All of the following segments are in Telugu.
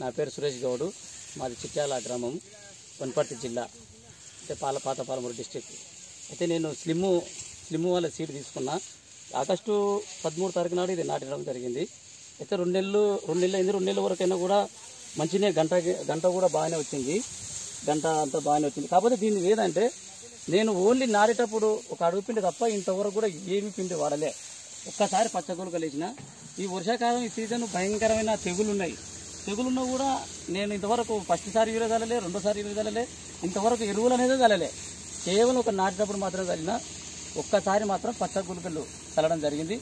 నా పేరు సురేష్ గౌడ్, మాది చిట్యాల గ్రామం, వనపర్తి జిల్లా, అంటే పాతపాలమూరు డిస్టిక్. అయితే నేను స్లిమ్ వాళ్ళ సీడ్ తీసుకున్నా. ఆగస్టు 13 తారీఖు నాడు ఇది నాటడం జరిగింది. అయితే 2 నెలలు అయింది. 2 నెలల వరకైనా కూడా మంచినే గంట కూడా బాగానే వచ్చింది. గంట అంతా బాగానే వచ్చింది. కాకపోతే దీన్ని ఏదంటే నేను ఓన్లీ నాటేటప్పుడు ఒక అడుగు పిండి తప్ప ఇంతవరకు కూడా ఏమి పిండి వాడలే. ఒక్కసారి పచ్చగొలుకలు వేసిన. ఈ వర్షాకాలం ఈ సీజన్ భయంకరమైన తెగులున్నా కూడా నేను ఇంతవరకు ఫస్ట్ సారి యూరియా చల్లలే, రెండోసారి యూరియా చల్లలే, ఇంతవరకు ఎరువులు అనేది చల్లలే. కేవలం ఒక నాటేటప్పుడు మాత్రం చల్లిన. ఒక్కసారి మాత్రం పచ్చగొలుకలు చల్లడం జరిగింది.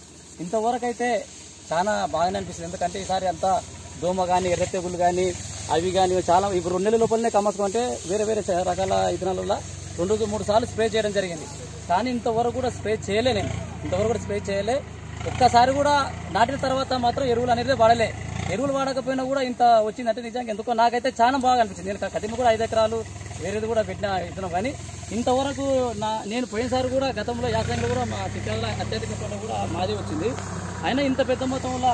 ఇంతవరకు అయితే చాలా బాగానే అనిపిస్తుంది. ఎందుకంటే ఈసారి అంతా దోమ కానీ, ఎర్ర తెగులు కానీ, అవి కానీ చాలా ఇప్పుడు 2 నెలల లోపలనే కమ్మసుకుంటే వేరే రకాల విత్తనాల 2-3 సార్లు స్ప్రే చేయడం జరిగింది. కానీ ఇంతవరకు కూడా స్ప్రే చేయలే. నేను ఇంతవరకు కూడా స్ప్రే చేయలే. ఒక్కసారి కూడా నాటిన తర్వాత మాత్రం ఎరువులు అనేది వాడలే. ఎరువులు వాడకపోయినా కూడా ఇంత వచ్చిందంటే నిజంగా ఎందుకో నాకైతే చాలా బాగా అనిపించింది. నేను కటిమ కూడా 5 ఎకరాలు వేరేది కూడా పెట్టిన విత్తనం. కానీ ఇంతవరకు నేను పోయినసారి కూడా గతంలో యాసంగిలో కూడా మా చిట్యాల అత్యధిక పంట కూడా మాది వచ్చింది. అయినా ఇంత పెద్ద మొత్తంలో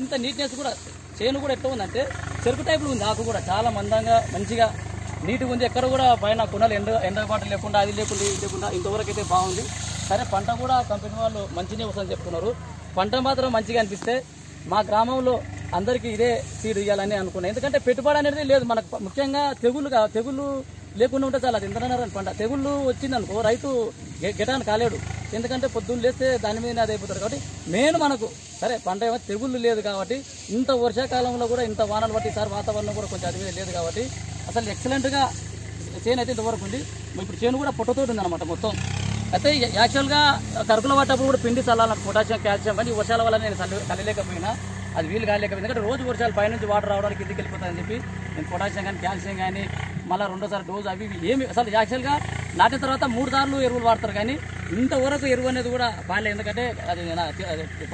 ఇంత నీట్నెస్ కూడా చేను కూడా ఎట్లా ఉందంటే చెరుకు టైపులో ఉంది. ఆకు కూడా చాలా మందంగా మంచిగా నీట్గా ఉంది. ఎక్కడ కూడా పైన కొనలు ఎండబాటు లేకుండా అది లేకుండా ఇంతవరకు అయితే బాగుంది. సరే పంట కూడా కంపెనీ వాళ్ళు మంచిగా వస్తుందని చెప్తున్నారు. పంట మాత్రం మంచిగా అనిపిస్తే మా గ్రామంలో అందరికీ ఇదే సీడ్ ఇవ్వాలని అనుకున్నాను. ఎందుకంటే పెట్టుబడి అనేది లేదు మనకు. ముఖ్యంగా తెగుళ్ళు లేకుండా ఉంటే చాలా అది ఇంతనని పంట. తెగుళ్ళు వచ్చిందనుకో రైతు గెటాన్ని కాలేడు. ఎందుకంటే పొద్దున్న లేస్తే దాని మీద అది అయిపోతారు. కాబట్టి మెయిన్ మనకు సరే పంట ఏమో తెగుళ్ళు లేదు కాబట్టి ఇంత వర్షాకాలంలో కూడా ఇంత వానలు బట్టి ఈసారి వాతావరణం కూడా కొంచెం అది మీద లేదు కాబట్టి అసలు ఎక్సలెంట్గా చేను అయితే ఇంతవరకు ఉంది. ఇప్పుడు చేను కూడా పొట్టతోటి ఉందన్నమాట మొత్తం. అయితే యాక్చువల్గా కరుకుల పట్టప్పుడు కూడా పిండి చల్లాలి, పొటాషియం, కాల్షియం. కానీ ఈ వర్షాల వల్ల నేను చల్లలేకపోయినా, అది వీలు కాలేకపోయింది. ఎందుకంటే రోజు వర్షాలు పైనుంచి వాటర్ రావడానికి కిందికి వెళ్ళిపోతాయని చెప్పి నేను పొటాషియం కానీ కాల్షియం కానీ మళ్ళీ 2సారి డోసు అవి ఏమి అసలు యాక్చువల్గా నాటిన తర్వాత 3 సార్లు ఎరువులు వాడతారు. కానీ ఇంతవరకు ఎరువు అనేది కూడా బాగాలే. ఎందుకంటే అది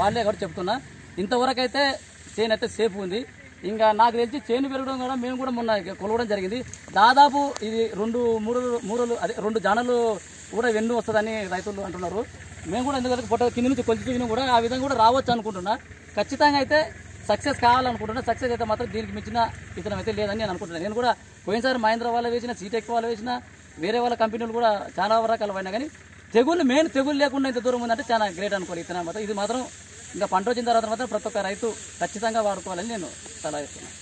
బాగాలే కాబట్టి చెప్తున్నా. ఇంతవరకు అయితే చేను అయితే సేఫ్ ఉంది. ఇంకా నాకు తెలిసి చేను పెరగడం కూడా మేము కూడా మొన్న కొలవడం జరిగింది. దాదాపు ఇది 2 జానలు కూడా వెన్ను వస్తుందని రైతులు అంటున్నారు. మేము కూడా ఎందుకంటే పొట్ట కింద నుంచి కొలిచి కూడా ఆ విధంగా కూడా రావచ్చు అనుకుంటున్నా. ఖచ్చితంగా అయితే సక్సెస్ కావాలనుకుంటున్నా. సక్సెస్ అయితే మాత్రం దీనికి మించిన విత్తనం అయితే లేదని నేను అనుకుంటున్నాను. నేను కూడా పోయినసారి మహేంద్ర వాళ్ళు వేసిన, సీటెక్ వాళ్ళు వేసిన, వేరే వాళ్ళ కంపెనీలు కూడా చాలా రకాలు అయినా కానీ తెగులు లేకుండా ఇంత దూరం ఉందంటే చాలా గ్రేట్ అనుకోవాలి. విత్తనం మాత్రం ఇది మాత్రం ఇంకా పంట వచ్చిన తర్వాత మాత్రం ప్రతి ఒక్క రైతు ఖచ్చితంగా వాడుకోవాలని నేను సలహా ఇస్తున్నాను.